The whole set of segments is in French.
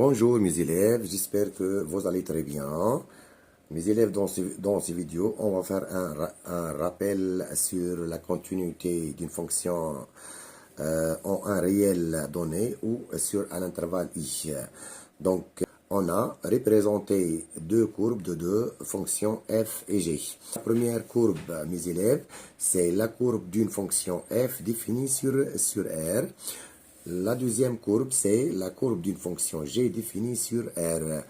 Bonjour mes élèves, j'espère que vous allez très bien. Mes élèves, dans ces vidéos, on va faire un rappel sur la continuité d'une fonction en un réel donné ou sur un intervalle i. Donc, on a représenté deux courbes de deux fonctions f et g. La première courbe, mes élèves, c'est la courbe d'une fonction f définie sur R. La deuxième courbe, c'est la courbe d'une fonction g définie sur R.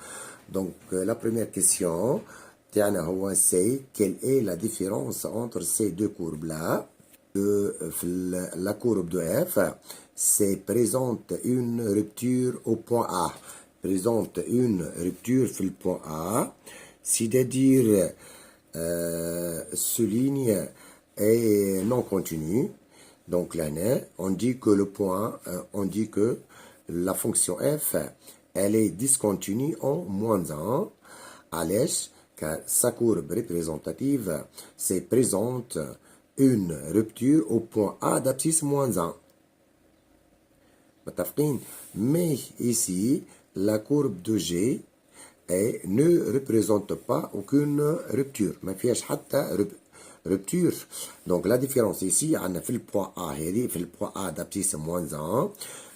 Donc, la première question, c'est quelle est la différence entre ces deux courbes-là? La courbe de f, c'est présente une rupture au point A. Présente une rupture sur le point A, c'est-à-dire ce ligne est non continue. Donc là, on dit que on dit que la fonction f, elle est discontinue en -1 à l'est, car sa courbe représentative, c'est présente une rupture au point A d'abscisse -1. Mais ici, la courbe de G ne représente pas aucune rupture. ما فيهاش حتى rupture. Donc la différence ici, on a fait le point A, fait le point A d'abscisse -1.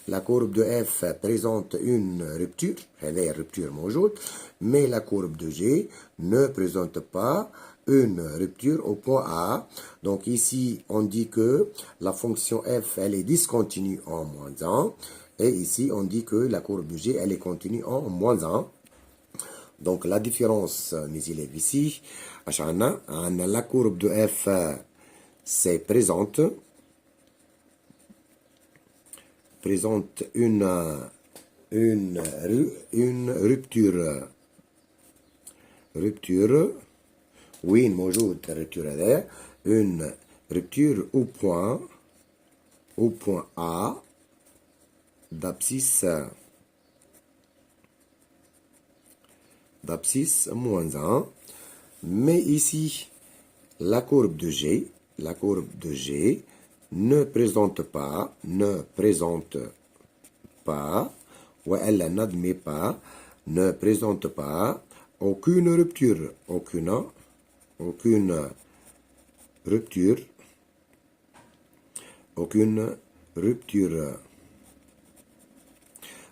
La courbe de F présente une rupture, elle est rupture موجود, mais la courbe de G ne présente pas une rupture au point A. Donc ici, on dit que la fonction f, elle est discontinue en -1. Et ici, on dit que la courbe de G, elle est continue en -1. Donc la différence, mes élèves, ici, la courbe de f, c'est présente une rupture. Oui, موجود الرupture هذا une rupture au point A d'abscisse -1. Mais ici, la courbe de G ne présente pas, ou elle n'admet pas, ne présente pas aucune rupture, aucune rupture.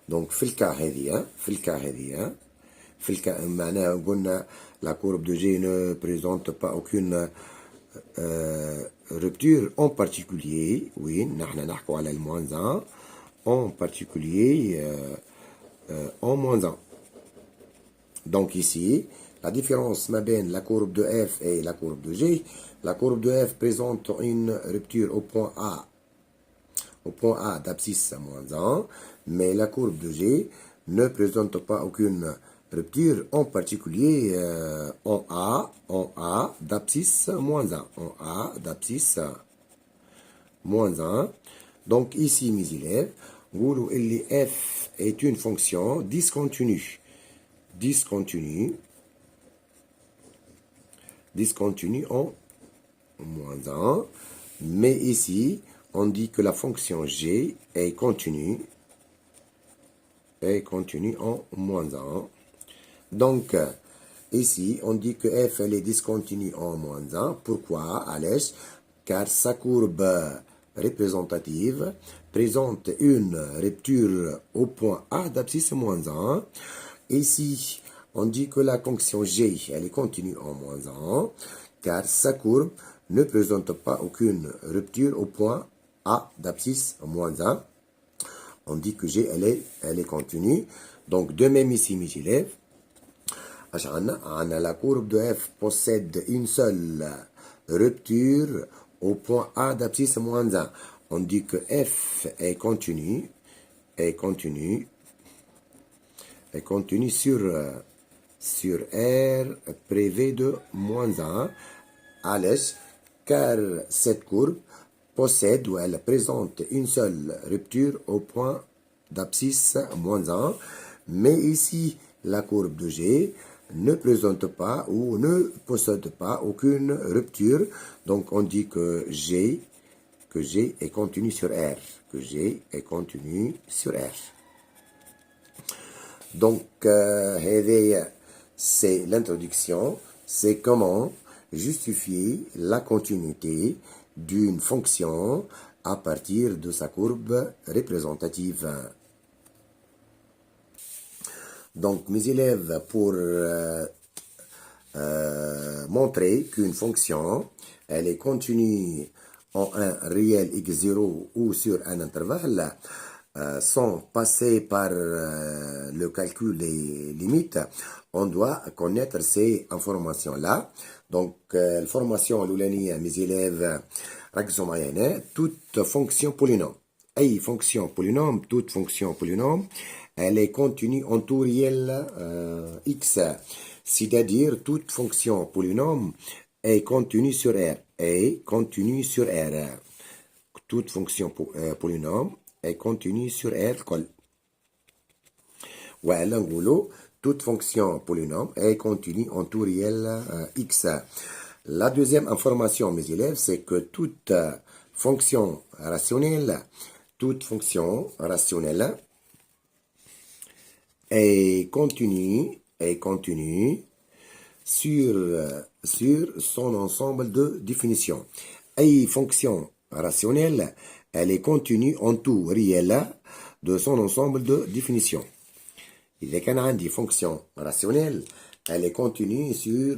Donc في الكا هذه معناها قلنا la courbe de G ne présente pas aucune rupture en particulier. Oui, نحن نحكوا على -1 en particulier en -1. Donc ici, la différence entre la courbe de f et la courbe de G, la courbe de f présente une rupture au point A d'abscisse -1, mais la courbe de G ne présente pas aucune rupture, en particulier en A d'abscisse -1. En A d'abscisse -1. Donc ici, mes élèves, f est une fonction discontinue. Discontinue en -1. Mais ici, on dit que la fonction g est continue en -1. Donc, ici, on dit que f elle est discontinue en -1. Pourquoi? Car sa courbe représentative présente une rupture au point A d'abscisse -1. Ici, on dit que la fonction g, elle est continue en -1, car sa courbe ne présente pas aucune rupture au point A d'abscisse -1. On dit que g, elle est continue. Donc, de même ici, mes élèves, la courbe de f possède une seule rupture au point A d'abscisse -1. On dit que f est continue sur R privé de -1, car cette courbe possède ou elle présente une seule rupture au point d'abscisse -1. Mais ici, la courbe de G ne présente pas ou ne possède pas aucune rupture. Donc on dit que G est continu sur R. Donc, c'est l'introduction, c'est comment justifier la continuité d'une fonction à partir de sa courbe représentative. Donc, mes élèves, pour montrer qu'une fonction, elle est continue en un réel x0 ou sur un intervalle, sans passer par le calcul des limites, on doit connaître ces informations-là. Donc, l'information l'oulaniya, mes élèves, ركزوا معايا هنا toute fonction polynôme. أي fonction polynôme, toute fonction polynôme, elle est continue en tout réel x. C'est-à-dire toute fonction polynôme est continue sur R. Est continue sur R. Toute fonction polynôme est continue sur R. ولا نقولوا toute fonction polynôme est continue en tout réel x. La deuxième information, mes élèves, c'est que toute fonction rationnelle est continue sur son ensemble de définitions. Une fonction rationnelle, elle est continue en tout réel de son ensemble de définitions. إذا كان عندي fonction rationnelle, elle est continue sur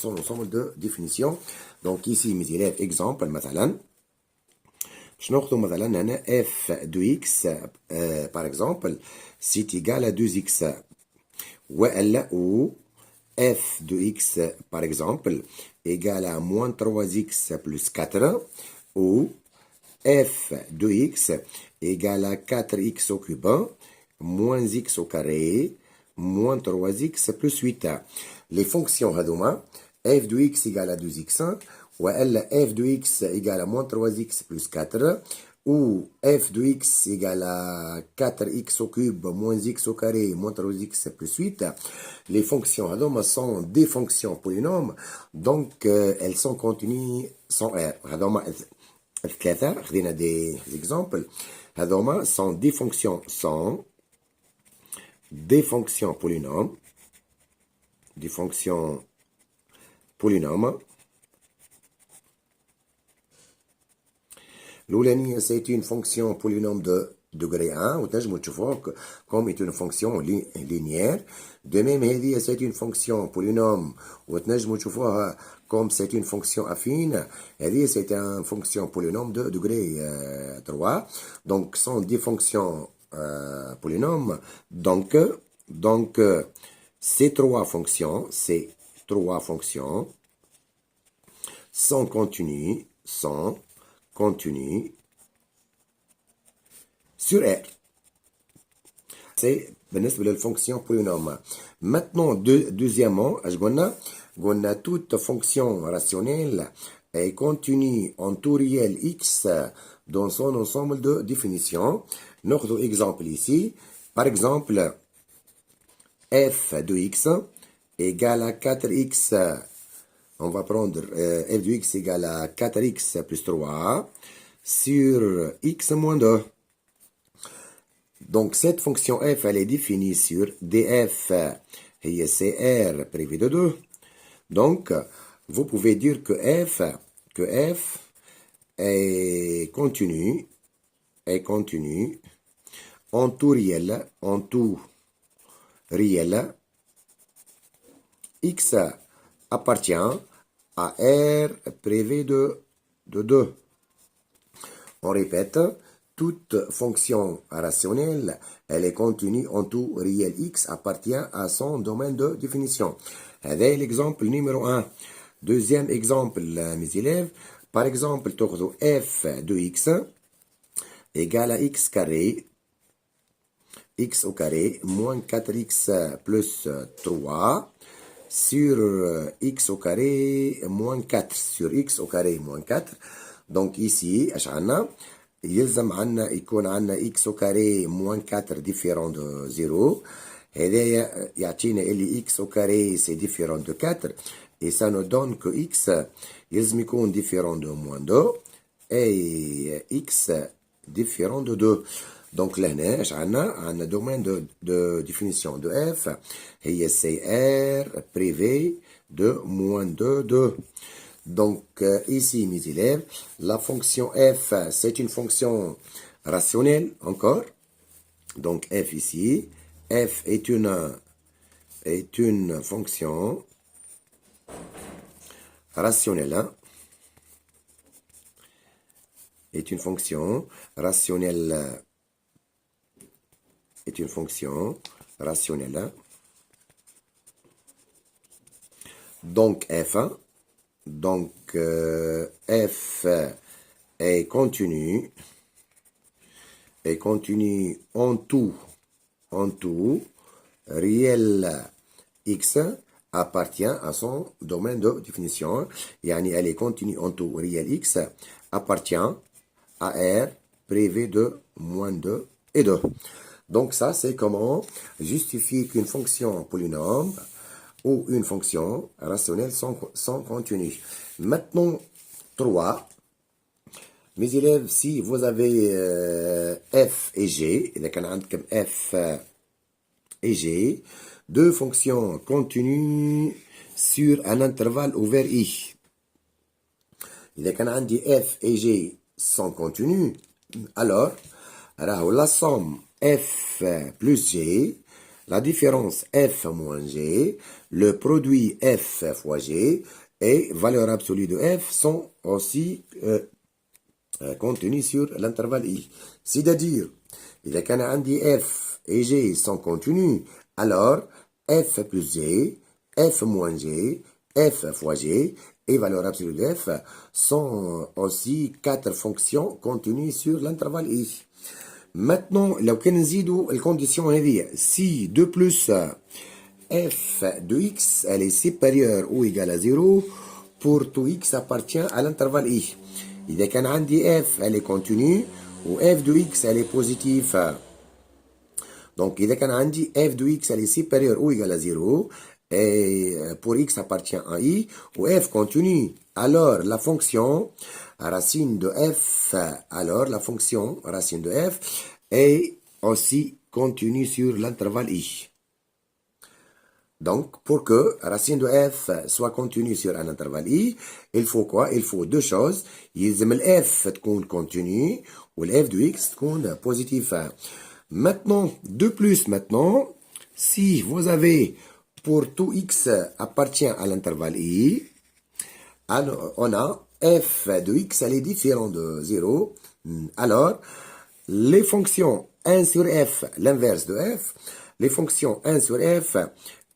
son ensemble de définitions. Donc ici mes élèves, exemple مثلا باش ناخذوا مثلا هنا f de x par exemple c'est égal à 2x ou f de x par exemple égale à moins 3x plus 4 ou f de x égale à 4x au cube moins x au carré, moins 3x plus 8. Les fonctions هذوما f de x égale à 2x ou f de x égale à moins 3x plus 4 ou f de x égale à 4x au cube moins x au carré moins 3x plus 8. Les fonctions هذوما sont des fonctions polynômes, donc elles sont continues sans R. هذوما الثلاثة خذينا des exemples. هذوما sont des fonctions polynômes, l'oulaniya c'est une fonction polynôme de degré 1 وتنجموا تشوفوها comme est une fonction linéaire. De même هذه c'est une fonction polynôme وتنجموا تشوفوها comme c'est une fonction affine. هذه c'est une fonction polynôme de degré 3. Donc sont des fonctions polynômes. Donc ces trois fonctions sont continues sur R. C'est بالنسبة للfonction polynôme. Maintenant, deuxièmement, قلنا toute fonction rationnelle est continue en tout réel x dans son ensemble de définitions. Notre exemple ici, par exemple, f de x égale à 4x. On va prendre f de x égale à 4x plus 3 sur x moins 2. Donc cette fonction f, elle est définie sur df et cr privé de 2. Donc, vous pouvez dire que f est continue en tout réel, x appartient à R privé de 2. On répète, toute fonction rationnelle, elle est continue en tout réel x appartient à son domaine de définition. هذا l'exemple numéro 1. Deuxième exemple, mes élèves, par exemple, تأخذوا f de x égale à x carré, x au carré, moins 4x plus 3 sur x au carré moins 4 sur x au carré moins 4. Donc ici, اش عندنا؟ يلزم عندنا يكون عندنا x au carré moins 4 différent de 0. هذايا يعطينا اللي x au carré c'est différent de 4 et ça nous donne que x يلزم يكون différent de moins 2 et x différent de 2. Donc لهنا اش عندنا domaine de définition de f هي CR privé de moins 2. Donc ici mes élèves, la fonction f c'est une fonction rationnelle encore. Donc f ici, f est une fonction rationnelle, hein? Est une fonction rationnelle, est une fonction rationnelle, hein? Donc f, hein? Donc f est continu en tout, réel x appartient à son domaine de définition. Yani elle est continue en tout, réel x appartient à R privé de moins 2 et 2. Donc ça, c'est comment justifier qu'une fonction polynôme ou une fonction rationnelle sont continues. Maintenant, 3. Mes élèves, si vous avez f et g, il y a f et g, deux fonctions continues sur un intervalle ouvert i. إذا كان عندي f et g sont continues, alors la somme f plus g, la différence f moins g, le produit f fois g et valeur absolue de f sont aussi contenus sur l'intervalle i. C'est-à-dire, إذا كان عندي f et g sont contenus, alors f plus g, f moins g, f fois g et valeur absolue de f sont aussi 4 fonctions continues sur l'intervalle i. Maintenant, لو كان نزيدوا الكونديسيون هذه si 2 plus f de x elle est supérieure ou égale à 0 pour tout x appartient à l'intervalle i. إذا كان عندي f elle est continue و f de x elle est positive. Donc إذا كان عندي f de x elle est supérieure ou égale à 0 et pour x appartient à i ou f continue, alors la fonction racine de f, est aussi continue sur l'intervalle i. Donc, pour que racine de f soit continue sur un intervalle i, il faut quoi? Il faut deux choses. يلزم ال f تكون continue ou le f de x تكون positif. Maintenant, de plus maintenant, si vous avez pour tout x appartient à l'intervalle i, alors on a f de x, elle est différente de 0. Alors, les fonctions 1 sur f, l'inverse de f, les fonctions 1 sur f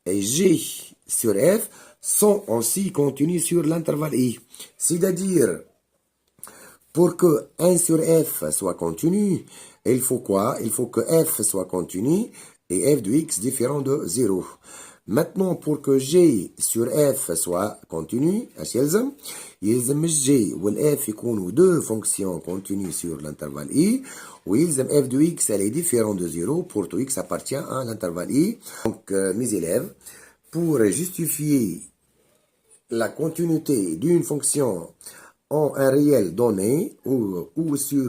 et g sur f sont aussi continues sur l'intervalle i. C'est-à-dire, pour que 1 sur f soit continu, il faut quoi? Il faut que f soit continu et f de x différent de 0. Maintenant, pour que g sur f soit continu, يلزم g ou f يكونوا deux fonctions continues sur l'intervalle i, ويلزم f de x elle est différent de 0 pour tout x appartient à l'intervalle i. Donc, mes élèves, pour justifier la continuité d'une fonction en un réel donné ou sur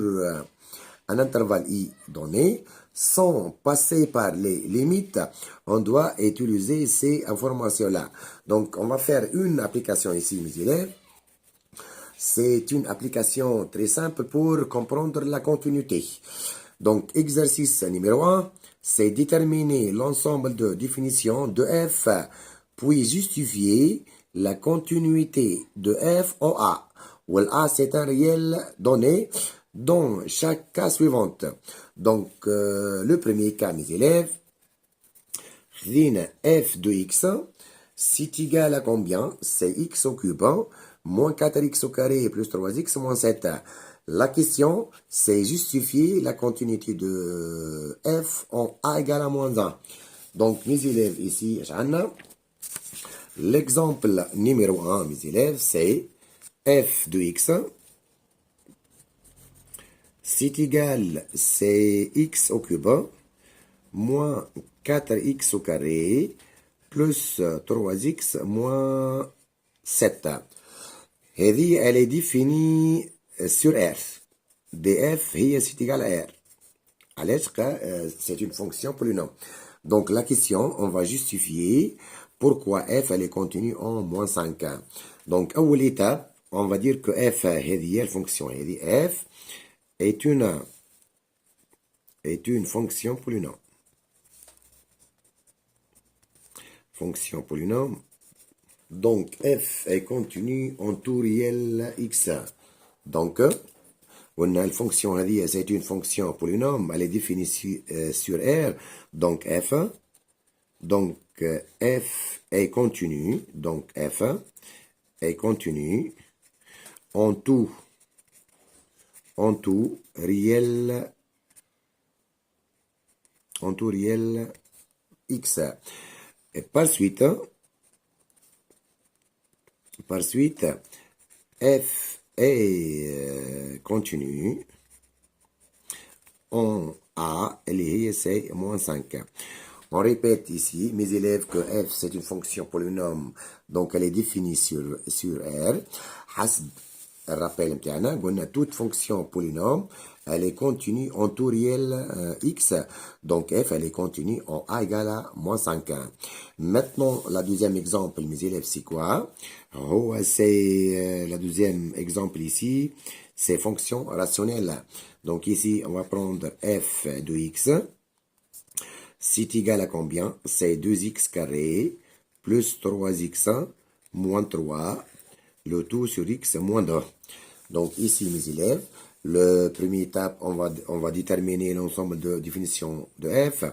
un intervalle i donné, sans passer par les limites, on doit utiliser ces informations-là. Donc, on va faire une application ici, mes élèves. C'est une application très simple pour comprendre la continuité. Donc, exercice numéro 1, c'est déterminer l'ensemble de définitions de f, puis justifier la continuité de f en A. Où A, c'est un réel donné dans chaque cas suivant. Donc, le premier cas, mes élèves, f de x, c'est égal à combien? C'est x au cube, moins 4x au carré plus 3x moins 7. La question, c'est justifier la continuité de f en a égale à moins 1. Donc, mes élèves, ici, l'exemple numéro 1, mes élèves, c'est f de x, c'est égal, c'est x au cube, moins 4x au carré, plus 3x moins 7. هذه elle est définie sur R. df هي c'est égal à R. C'est une fonction polynôme. Donc, la question, on va justifier pourquoi f, elle est continue en moins 5. Donc, à l'étape, on va dire que f, هذه la fonction, f est une fonction polynôme. Fonction polynôme. Donc, f est continue en tout réel x. Donc, on a la fonction, c'est une fonction polynôme, elle est définie sur R. Donc, f. Donc, f est continue. Donc, f est continue en tout réel x. Et par suite, f est continue en A, c'est moins 5. On répète ici, mes élèves, que f c'est une fonction polynôme, donc elle est définie sur R. حسب الرابيل نتاعنا قلنا toute fonction polynôme elle est continue en tout réel x, donc f elle est continue en a égale à moins 5. Maintenant la deuxième exemple mes élèves c'est quoi? C'est la deuxième exemple ici, c'est fonction rationnelle. Donc ici on va prendre f de x. C'est égal à combien? C'est 2x carré plus 3x moins 3, le tout sur x moins 2. Donc ici, mes élèves, la première étape, on va déterminer l'ensemble de définitions de f.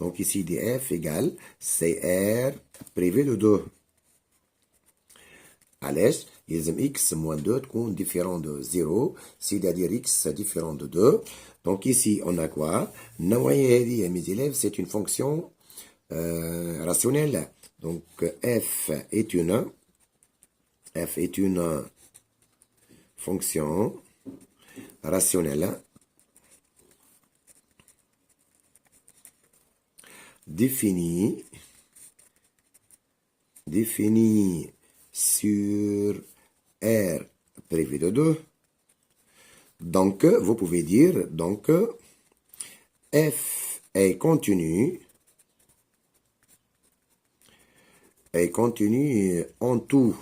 Donc ici, df égale CR privé de 2. علاش يلزم x moins 2 تكون différent de 0, c'est-à-dire x différent de 2. Donc ici, on a quoi? النوعية هذه mes élèves, c'est une fonction rationnelle. Donc f est une fonction rationnelle définie sur R privé de 2. Donc, vous pouvez dire, donc, f est continue en tout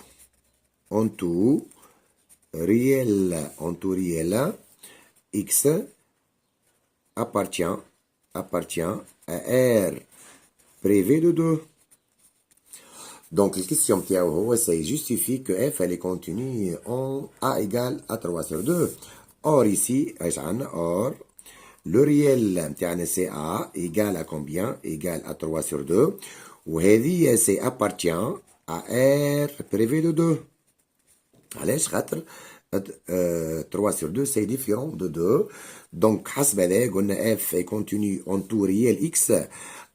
réel x appartient à R privé de 2. Donc, la question c'est justifie que f elle est continue en a égale à 3 sur 2. Or, ici, le réel c'est a égale à combien? Égale à 3 sur 2. Ou c'est appartient à R privé de 2. علاش خاطر 3 sur 2 c'est différent de 2. Donc حسب هذا قلنا f est continue en tout réel x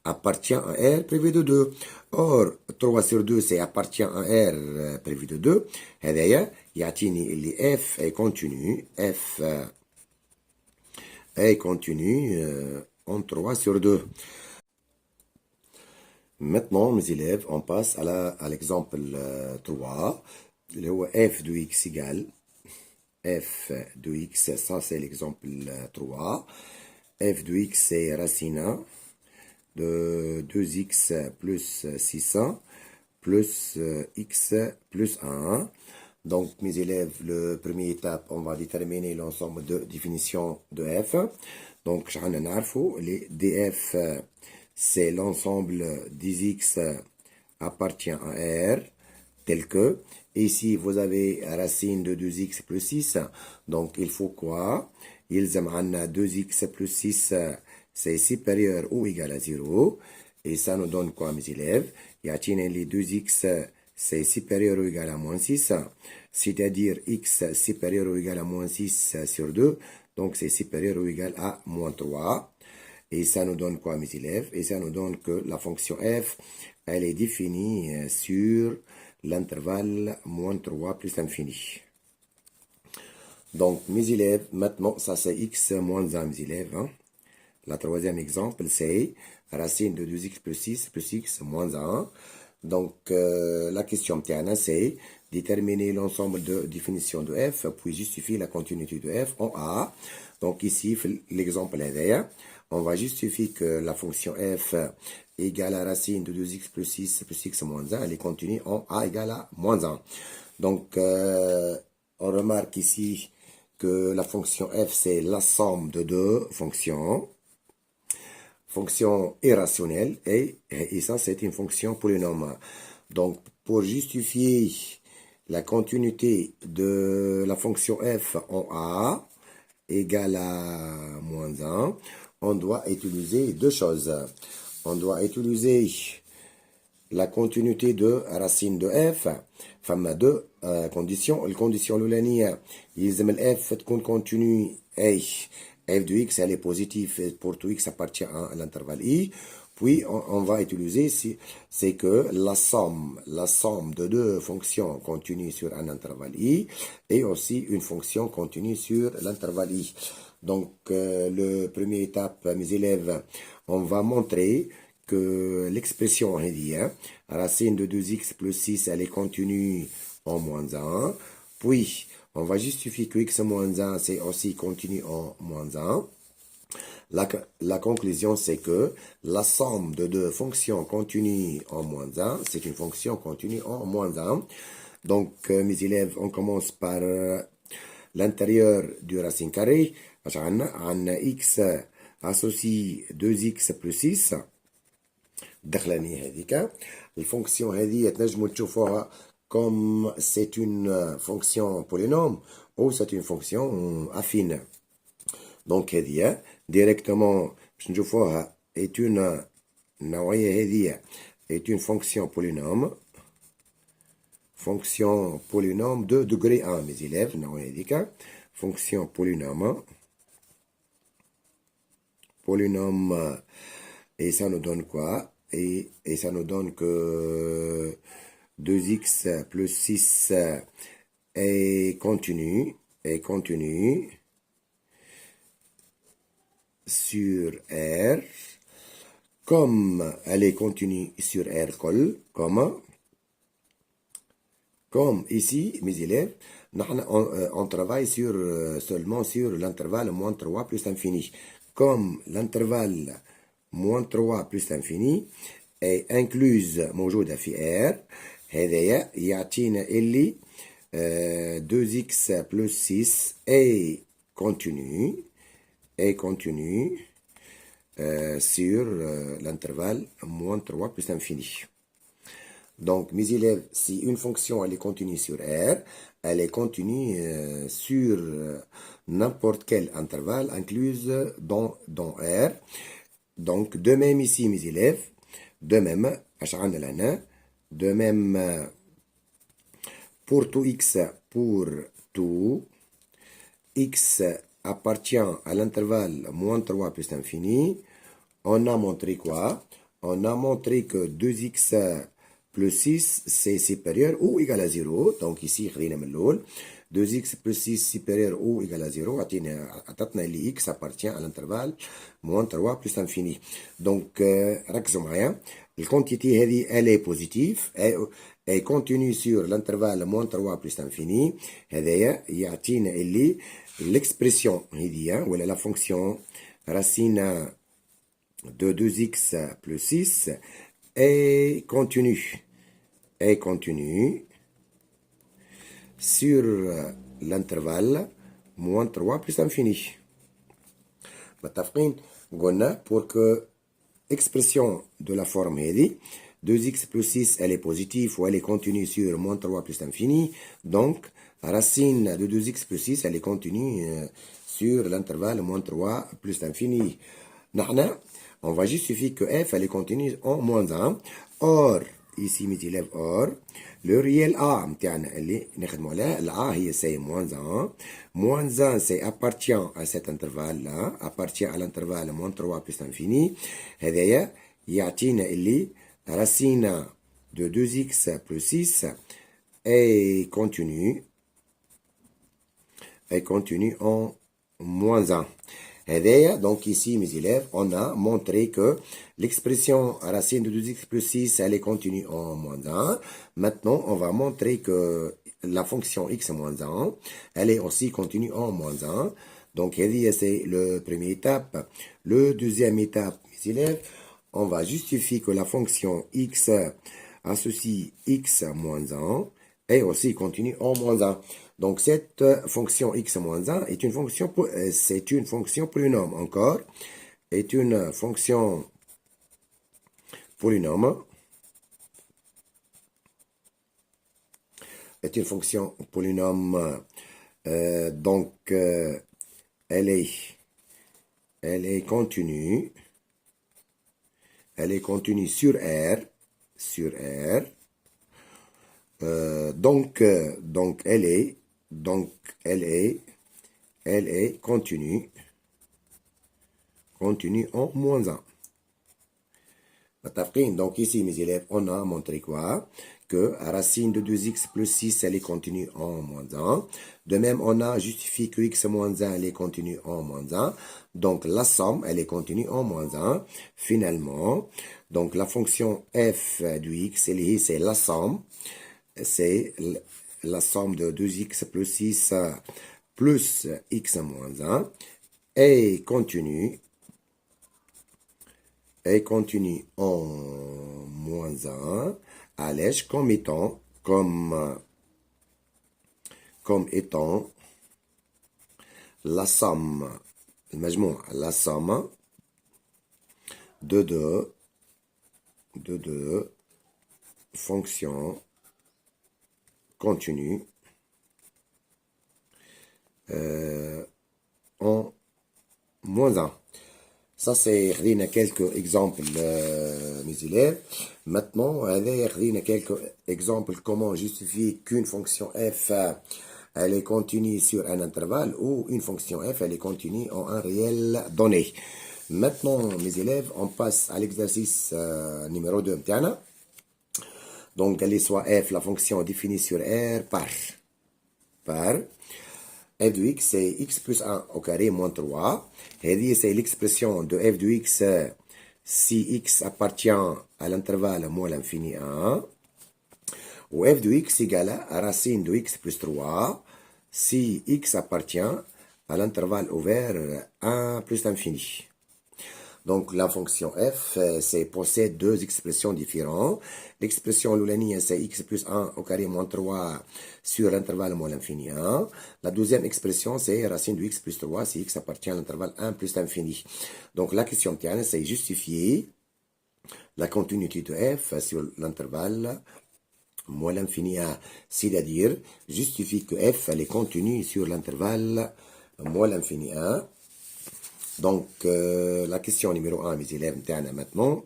appartient à R privé de 2. Or 3 sur 2 c'est appartient à R privé de 2. هذايا يعطيني اللي f est continue en 3 sur 2. Maintenant, mes élèves, on passe à l'exemple 3. Le f de x égale f de x, ça c'est l'exemple 3. F de x c'est racine de 2x plus 600 plus x plus 1. Donc, mes élèves, la première étape, on va déterminer l'ensemble de définitions de f. Donc, les df, c'est l'ensemble des x appartient à R, tel que, ici, vous avez racine de 2x plus 6, donc il faut quoi? Il y a 2x plus 6, c'est supérieur ou égal à 0, et ça nous donne quoi, mes élèves? Il y a les 2x, c'est supérieur ou égal à moins 6, c'est-à-dire x supérieur ou égal à moins 6 sur 2, donc c'est supérieur ou égal à moins 3. Et ça nous donne quoi, mes élèves? Et ça nous donne que la fonction f, elle est définie sur l'intervalle moins 3 plus l'infini. Donc, mes élèves, maintenant, ça c'est x moins 1, mes élèves. Hein? La troisième exemple, c'est racine de 2x plus 6 plus x moins 1. Donc, la question c'est déterminer l'ensemble de définitions de f, puis justifier la continuité de f en A. Donc ici, l'exemple là, on va justifier que la fonction f égale à racine de 2x plus 6 plus x moins 1, elle est continue en A égale à moins 1. Donc, on remarque ici que la fonction f, c'est la somme de deux fonctions. Fonction irrationnelle, et ça, c'est une fonction polynôme. Donc, pour justifier la continuité de la fonction f en A égale à moins 1, on doit utiliser deux choses. On doit utiliser la continuité de racine de f. فما deux conditions. الكونديسيون الأولانية يلزم ال f تكون continue أي f de x elle est positive pour tout x appartient à l'intervalle i. Puis on va utiliser, c'est que la somme de deux fonctions continues sur un intervalle i et aussi une fonction continue sur l'intervalle i. Donc, le première étape, mes élèves, on va montrer que l'expression racine de 2x plus 6, elle est continue en moins 1. Puis, on va justifier que x moins 1, c'est aussi continu en moins 1. La conclusion, c'est que la somme de deux fonctions continues en moins 1, c'est une fonction continue en moins 1. Donc, mes élèves, on commence par l'intérieur du racine carrée. On a x associé 2x plus 6. دخلاني هذيك الفونكسيون هذه تنجموا تشوفوها comme c'est une fonction polynôme ou c'est une fonction affine. Donc هذه directement باش نشوفوها est une النوعية هذه est une fonction polynôme de degré 1 mes élèves النوعية هذيك fonction polynôme et ça nous donne quoi? Et ça nous donne que 2x plus 6 est continu sur R, comme elle est continue sur R col, comme ici, mes élèves, on travaille seulement sur l'intervalle moins 3 plus infini. Comme l'intervalle moins 3 plus l'infini est incluse موجودة في R هذايا يعطينا اللي 2x plus 6 est continu sur l'intervalle moins 3 plus l'infini. Donc, mes élèves, si une fonction elle est continue sur R, elle est continue sur n'importe quel intervalle incluse dans R. Donc, de même ici, mes élèves, de même pour tout x, pour tout x appartient à l'intervalle moins 3 plus l'infini, on a montré quoi? On a montré que 2x plus 6, c'est supérieur ou égal à 0. Donc ici, 2x plus 6 supérieur ou égal à 0. عطتنا اللي x appartient à l'intervalle moins 3 plus l'infini. Donc, ركزوا معايا. الكونتيتي هذه elle est positive. Elle continue sur l'intervalle moins 3 plus l'infini. هذايا يعطينا اللي l'expression هذه ولا la fonction racine de 2x plus 6 est continue sur l'intervalle moins 3 plus l'infini. متفقين؟ قلنا pour que expression de la forme هذه 2x plus 6 elle est positive ou elle est continue sur moins 3 plus l'infini. Donc racine de 2x plus 6 elle est continue sur l'intervalle moins 3 plus l'infini. On va justifier que f elle est continue en moins 1. Or, ici mes élèves, or, le réel a متاعنا اللي نخدموا عليه ال a هي c'est moins 1. Moins 1 c'est appartient à cet intervalle là, appartient à l'intervalle moins 3 plus l'infini. هذايا يعطينا اللي racine de 2x plus 6 est continue en moins 1. Donc ici, mes élèves, on a montré que l'expression racine de 2x plus 6, elle est continue en moins 1. Maintenant, on va montrer que la fonction x moins 1, elle est aussi continue en moins 1. Donc, c'est la première étape. Le deuxième étape, mes élèves, on va justifier que la fonction x associe x moins 1 est aussi continue en moins 1. Donc, cette fonction x moins 1 est une fonction, c'est une fonction polynôme encore, est une fonction polynôme, est une fonction polynôme, donc elle est continue, sur R, donc elle est continue en moins 1. Donc ici, mes élèves, on a montré quoi? Que racine de 2x plus 6, elle est continue en moins 1. De même, on a justifié que x moins 1, elle est continue en moins 1. Donc la somme, elle est continue en moins 1. Finalement, donc la fonction f du x, c'est la somme. C'est la somme de 2x plus 6 plus x moins 1 est continue en moins 1 allège comme étant la somme la somme de deux fonctions continues en moins 1. Ça, c'est quelques exemples, mes élèves. Maintenant, on va quelques exemples comment justifier qu'une fonction f, elle est continue sur un intervalle ou une fonction f, elle est continue en un réel donné. Maintenant, mes élèves, on passe à l'exercice numéro 2. Donc, elle est soit f, la fonction définie sur R par f de x, c'est x plus 1 au carré moins 3. Et c'est l'expression de f de x si x appartient à l'intervalle moins l'infini 1. Ou f de x égale à racine de x plus 3 si x appartient à l'intervalle ouvert 1 plus l'infini. Donc, la fonction f, possède deux expressions différentes. L'expression Loulani, c'est x plus 1 au carré moins 3 sur l'intervalle moins l'infini 1. La deuxième expression, c'est racine de x plus 3 si x appartient à l'intervalle 1 plus l'infini. Donc, la question, c'est justifier la continuité de f sur l'intervalle moins l'infini 1. C'est-à-dire, justifier que f, elle est continue sur l'intervalle moins l'infini 1. Donc, la question numéro 1, mes élèves, maintenant,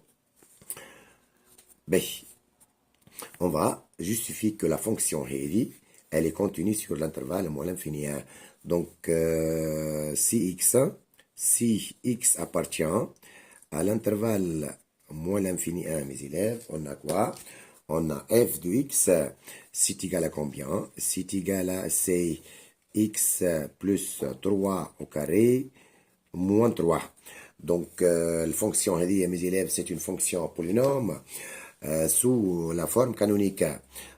on va justifier que la fonction heavy, elle est continue sur l'intervalle moins l'infini 1. Donc, si x appartient à l'intervalle moins l'infini 1, mes élèves, on a quoi? On a f de x, c'est égal à combien? C'est égal à c'est x plus 3 au carré, moins 3. Donc, la fonction, mes élèves, c'est une fonction polynôme sous la forme canonique.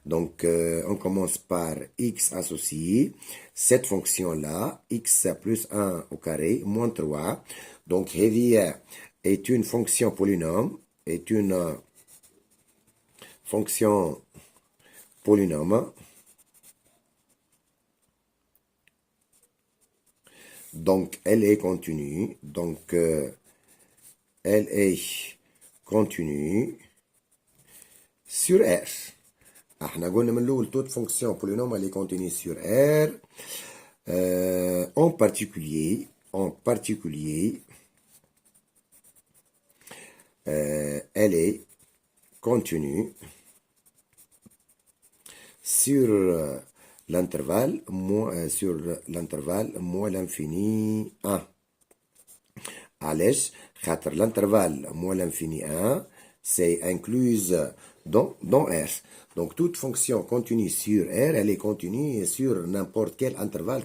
Donc, on commence par x associé. Cette fonction-là, x plus 1 au carré, moins 3. Donc, est une fonction polynôme, est une fonction polynôme. Donc, elle est continue. Donc, elle est continue sur R. احنا قلنا من الأول toute fonction polynôme elle est continue sur R. En particulier, elle est continue sur l'intervalle moins l'infini 1. علاش خاطر l'intervalle moins l'infini 1 c'est incluse dans R. Donc toute fonction continue sur R, elle est continue sur n'importe quel intervalle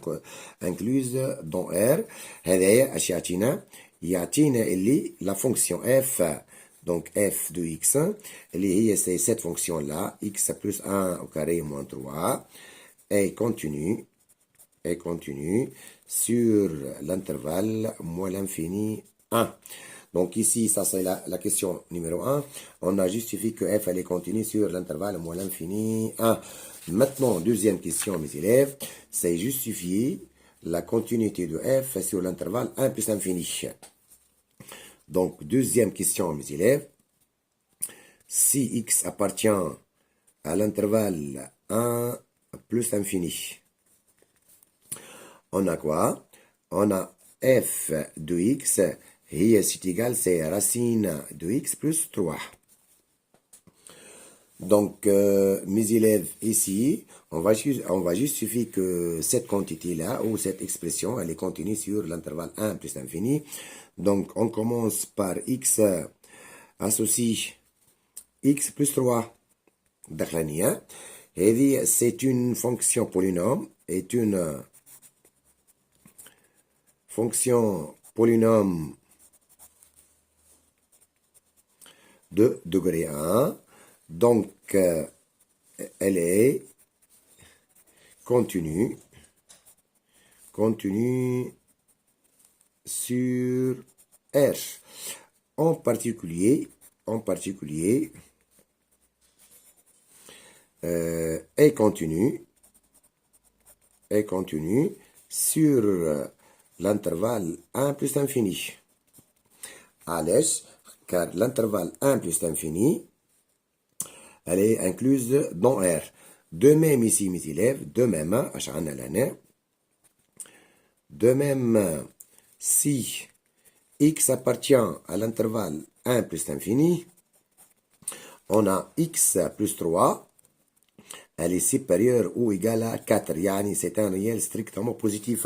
incluse dans R. هذايا اش يعطينا اللي la fonction f, donc f de x اللي هي c'est cette fonction là x plus 1 au carré moins 3 est continue sur l'intervalle moins l'infini 1. Donc ici, ça c'est la question numéro 1. On a justifié que f elle est continue sur l'intervalle moins l'infini 1. Maintenant, deuxième question, mes élèves, c'est justifier la continuité de f sur l'intervalle 1 plus l'infini. Donc, deuxième question, mes élèves, si x appartient à l'intervalle 1 plus l'infini, on a quoi? On a f de x, et c'est égal, c'est racine de x plus 3. Donc, mes élèves, ici, on va justifier que cette quantité-là, ou cette expression, elle est continue sur l'intervalle 1 plus l'infini. Donc, on commence par x associe x plus 3. داخلانية. هذه c'est une fonction polynôme, est une fonction polynôme de degré 1. Donc, elle est continue sur R. En particulier, est continue sur l'intervalle 1 plus l'infini. علاش؟ car l'intervalle 1 plus l'infini, elle est incluse dans R. De même ici, mes élèves, de même, si x appartient à l'intervalle 1 plus l'infini, on a x plus 3, elle est supérieure ou égale à 4. Yani c'est un réel strictement positif.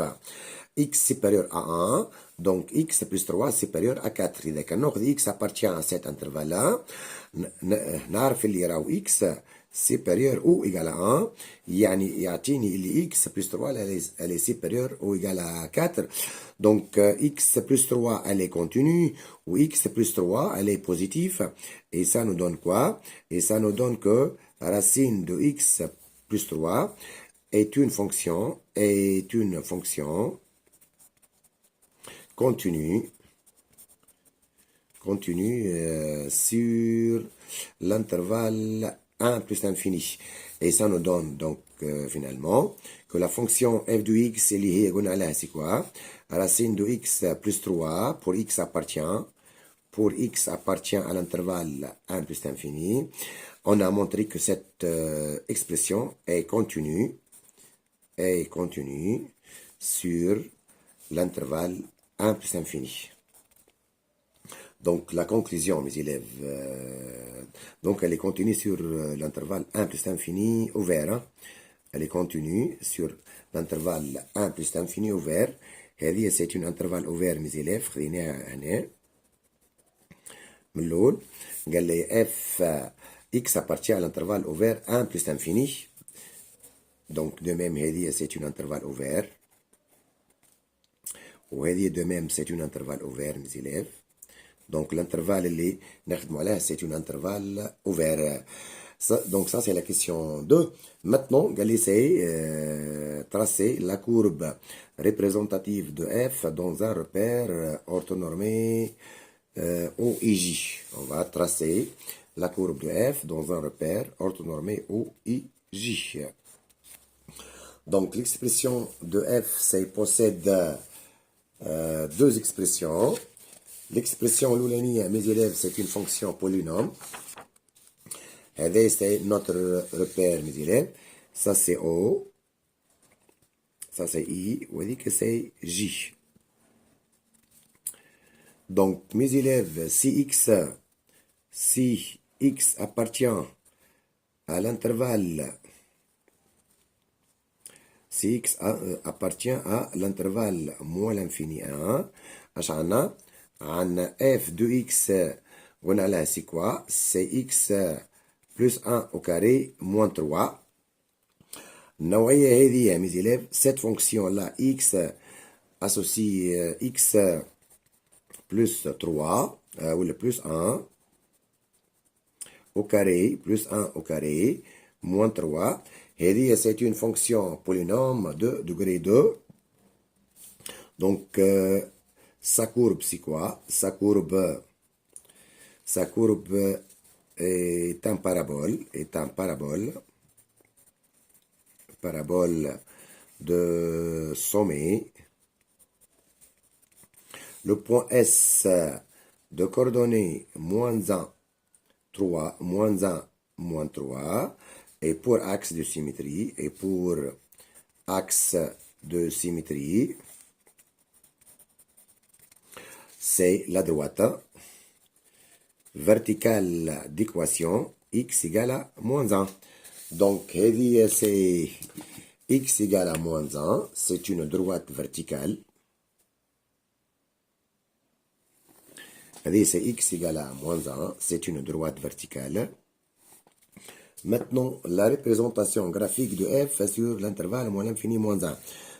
X supérieur à 1, donc x plus 3 supérieur à 4. إذا كان ناخذ x appartient à cet intervalle-là, نعرف اللي راهو x supérieur ou égal à 1, يعني يعطيني اللي x plus 3 elle est supérieure ou égale à 4. Donc x plus 3 elle est continue, ou x plus 3 elle est positive. Et ça nous donne quoi? Et ça nous donne que racine de x plus 3 est une fonction continue sur l'intervalle 1 plus l'infini. Et ça nous donne donc finalement que la fonction f de x est liée à c'est quoi? Racine de x plus 3 pour x appartient à l'intervalle 1 plus l'infini. On a montré que cette expression est continue sur l'intervalle 1 plus l'infini. Donc, la conclusion, mes élèves, donc elle est continue sur l'intervalle 1 plus l'infini ouvert. Hein? Elle est continue sur l'intervalle 1 plus l'infini ouvert. هذه c'est un intervalle ouvert, mes élèves. خليناها هنا من الأول. قال لي f x appartient à l'intervalle ouvert 1 plus l'infini. Donc, de même, هذه c'est un intervalle ouvert. وهذه de même, c'est un intervalle ouvert, mes élèves. Donc, l'intervalle اللي نخدموا عليه, c'est un intervalle ouvert. Donc, ça, c'est la question 2. Maintenant, on va essayer tracer la courbe représentative de f dans un repère orthonormé OIJ. On va tracer la courbe de f dans un repère orthonormé OIJ. Donc, l'expression de f, possède deux expressions. L'expression l'oulania, mes élèves, c'est une fonction polynôme. C'est notre repère, mes élèves. Ça, c'est O. Ça, c'est I. On dit que c'est J. Donc, mes élèves, si x appartient à l'intervalle, si x appartient à l'intervalle moins l'infini 1, عشان عن f de x قلنا لها c'est quoi? C'est x plus 1 au carré moins 3. النوعية هذه mes élèves, cette fonction là x associe x plus 3 ou le plus 1 au carré plus 1 au carré moins 3. c'est une fonction polynôme de degré 2. Donc, sa courbe, c'est quoi? Sa courbe est un parabole, parabole de sommet. Le point S de coordonnées -1, 3, -1, -3, et pour axe de symétrie, c'est la droite verticale d'équation x égale à -1. Donc, c'est x égale à -1, c'est une droite verticale. C'est x égale à -1, c'est une droite verticale. Maintenant, la représentation graphique de f sur l'intervalle moins l'infini -1.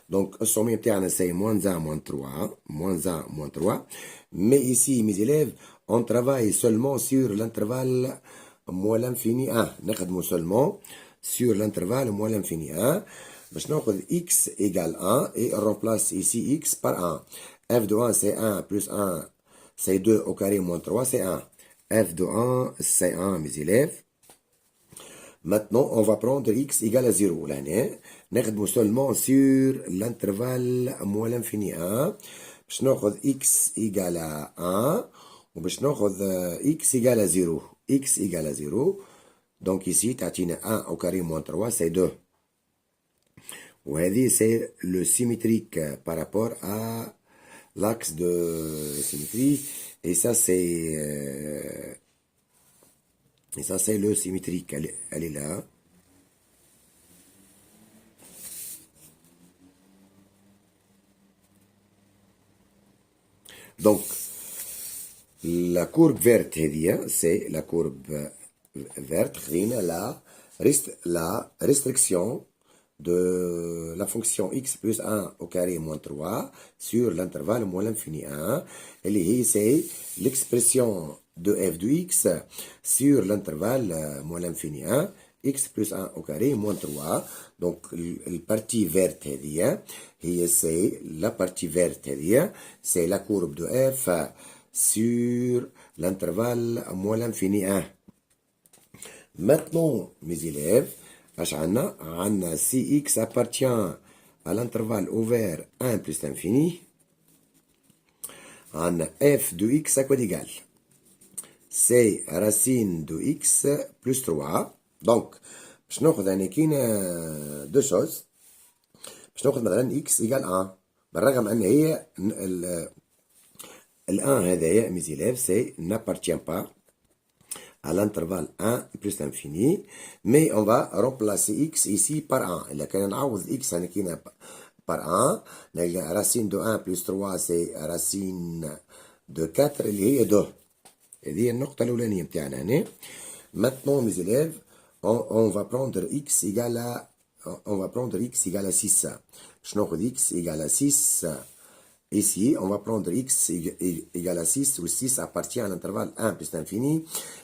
Donc, le sommet c'est -1, -3, -1, -3. Mais ici, mes élèves, on travaille seulement sur l'intervalle moins l'infini 1. نخدموا seulement sur l'intervalle moins l'infini 1. باش ناخذ x égale 1 et on remplace ici x par 1. f de 1 c'est 1 plus 1 c'est 2 au carré moins 3 c'est 1. f de 1 c'est 1 mes élèves. Maintenant, on va prendre x égale à 0. Là, نخدموا seulement sur l'intervalle moins l'infini 1. باش ناخذ x égale à 1 وباش ناخذ x égale à 0. x égale à 0. Donc ici, تعطينا 1 au carré moins 3 c'est 2. وهذه c'est le symétrique par rapport à l'axe de symétrie. Et ça c'est le symétrique, elle est là. Donc, la courbe verte, c'est la courbe verte, la restriction de la fonction x plus 1 au carré moins 3 sur l'intervalle moins l'infini 1. Et c'est l'expression de f de x sur l'intervalle moins l'infini 1, x plus 1 au carré moins 3. Donc, la partie verte, c'est la partie verte, c'est la courbe de f sur l'intervalle moins l'infini 1. Maintenant, mes élèves, si x appartient à l'intervalle ouvert 1 plus l'infini, f de x à quoi d'égal? C'est racine de x plus 3. Donc, باش ناخذ يعني كاين دو شوز. باش ناخذ مثلا x égale 1 بالرغم ان هي ال 1 هذايا mes élèves c'est n'appartient pas à l'intervalle 1 plus l'infini, mais on va remplacer x ici par 1. إلا كان نعوض x يعني كاين par 1, la racine de 1 plus 3 c'est racine de 4 اللي هي 2. هذه النقطة الأولانية متاعنا هنا. Maintenant mes élèves, on va prendre x égale à 6. باش ناخذ x égale à 6. Ici, on va prendre x égale à 6, où 6 appartient à l'intervalle 1 plus l'infini.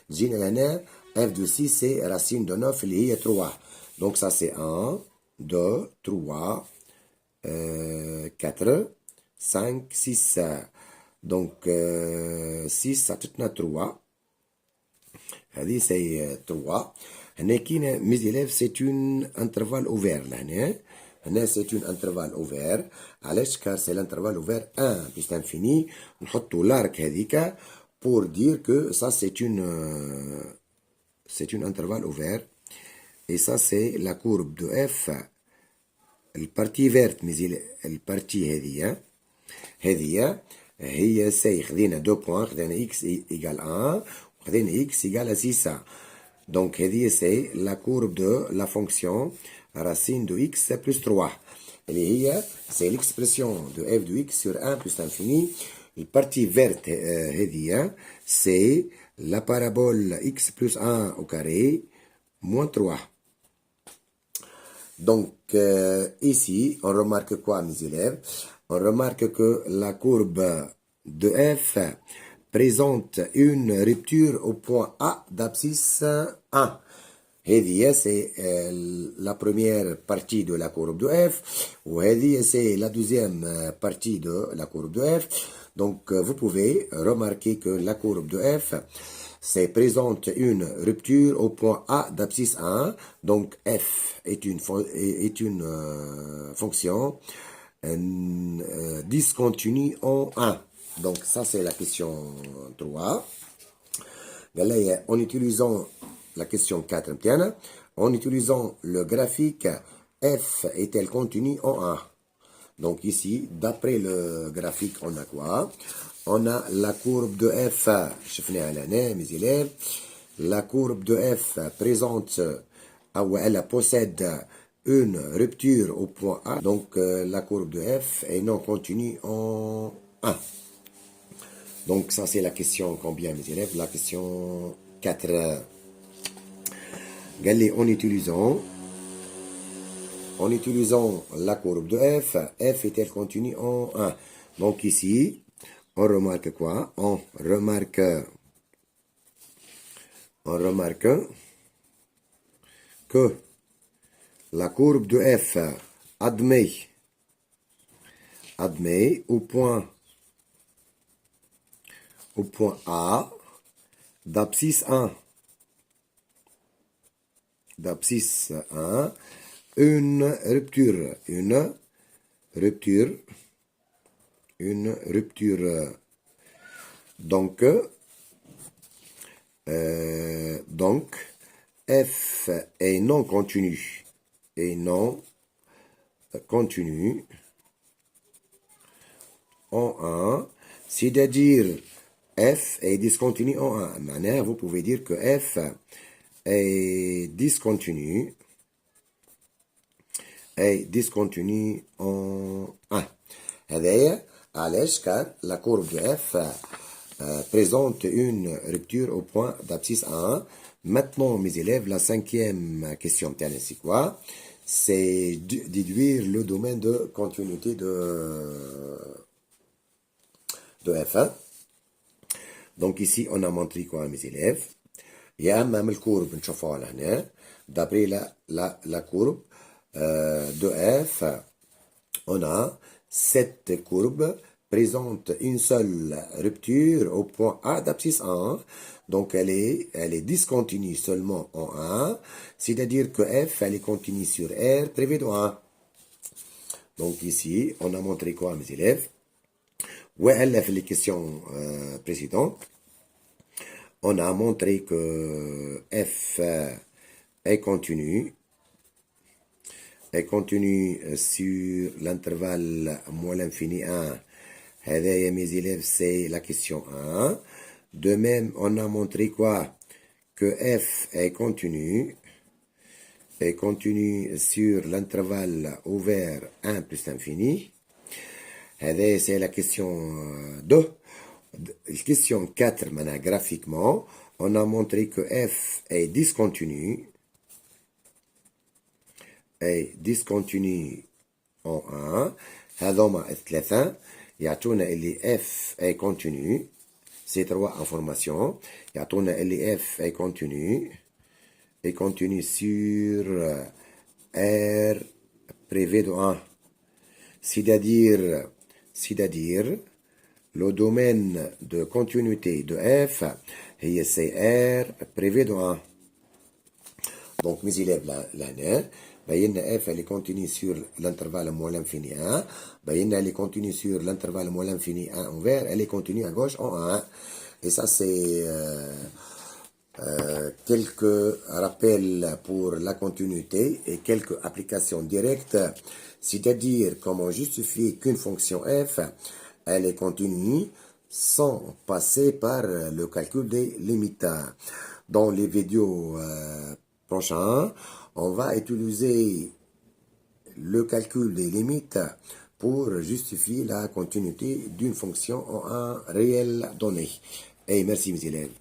جينا هنا f de 6 c'est racine de 9 اللي هي 3. Donc ça c'est 1, 2, 3, 4, 5, 6. Donc 6 عطتنا 3. هذه c'est 3. هنا كاين mes élèves c'est une intervalle ouvert لهنا. هنا c'est une intervalle ouvert. علاش؟ car c'est l'intervalle ouvert 1 plus l'infini. نحطوا l'arc هذيك pour dire que ça c'est une intervalle ouvert. Et ça c'est la courbe de f. البارتي verte البارتي هذه هي سي خذينا 2 بوان، خذينا x égale 1 وخذينا x égale à 6. Donc هذه c'est la courbe de la fonction racine de x plus 3 اللي هي c'est l'expression de f de x sur 1 plus l'infini. البارتي verte هذه c'est la parabole x plus 1 au carré moins 3. Donc ici on remarque quoi mes élèves? On remarque que la courbe de f présente une rupture au point A d'abscisse 1. هذه c'est la première partie de la courbe de f, وهذه c'est la deuxième partie de la courbe de f. Donc vous pouvez remarquer que la courbe de f c'est présente une rupture au point A d'abscisse 1. Donc f est une fonction discontinue en 1. Donc ça c'est la question 3. En utilisant la question 4, en utilisant le graphique f est-elle continue en 1. Donc ici, d'après le graphique, on a quoi? On a la courbe de f, je finis à l'année, mes élèves. La courbe de f présente, elle possède une rupture au point A. Donc la courbe de f est non continue en 1. Donc ça c'est la question combien, mes élèves? La question 4. Regardez, en utilisant la courbe de f, f est-elle continue en 1. Donc ici, on remarque quoi? On remarque que la courbe de f admet au point A d'abscisse 1, une rupture. Donc f est non continue. En 1, c'est-à-dire f est discontinu en 1. Maintenant, vous pouvez dire que f est discontinu en 1. هذايا علاش كان la courbe de f présente une rupture au point d'abscisse 1. Maintenant, mes élèves, la cinquième question, c'est quoi? C'est déduire le domaine de continuité de f. Donc ici, on a montré quoi, mes élèves? Il y a même le courbe, d'après la courbe de f, on a cette courbe présente une seule rupture au point A d'abscisse 1. Donc elle est discontinue seulement en 1, c'est-à-dire que f elle est continue sur R privé de 1. Donc ici, on a montré quoi, mes élèves? Elle a fait les questions précédentes. On a montré que f est continue sur l'intervalle moins l'infini 1. هذا, mes élèves, c'est la question 1. De même, on a montré quoi? Que f est continue sur l'intervalle ouvert 1 plus l'infini. هذا, c'est la question 2. La question 4, maintenant, graphiquement, on a montré que f est discontinu en 1. هذوما الثلاثة يعطونا اللي f est continu. Ces trois informations يعطونا اللي f est continu sur R privé de 1. C'est-à-dire le domaine de continuité de f c'est R privé de 1. Donc mes élèves là, بينا f elle est continue sur l'intervalle moins l'infini 1. بينا elle est continue sur l'intervalle moins l'infini 1 ouvert. Elle est continue à gauche en 1. Et ça c'est quelques rappels pour la continuité et quelques applications directes. C'est-à-dire comment justifier qu'une fonction f elle est continue sans passer par le calcul des limites. Dans les vidéos prochaines, on va utiliser le calcul des limites pour justifier la continuité d'une fonction en un réel donné. Et merci mes élèves.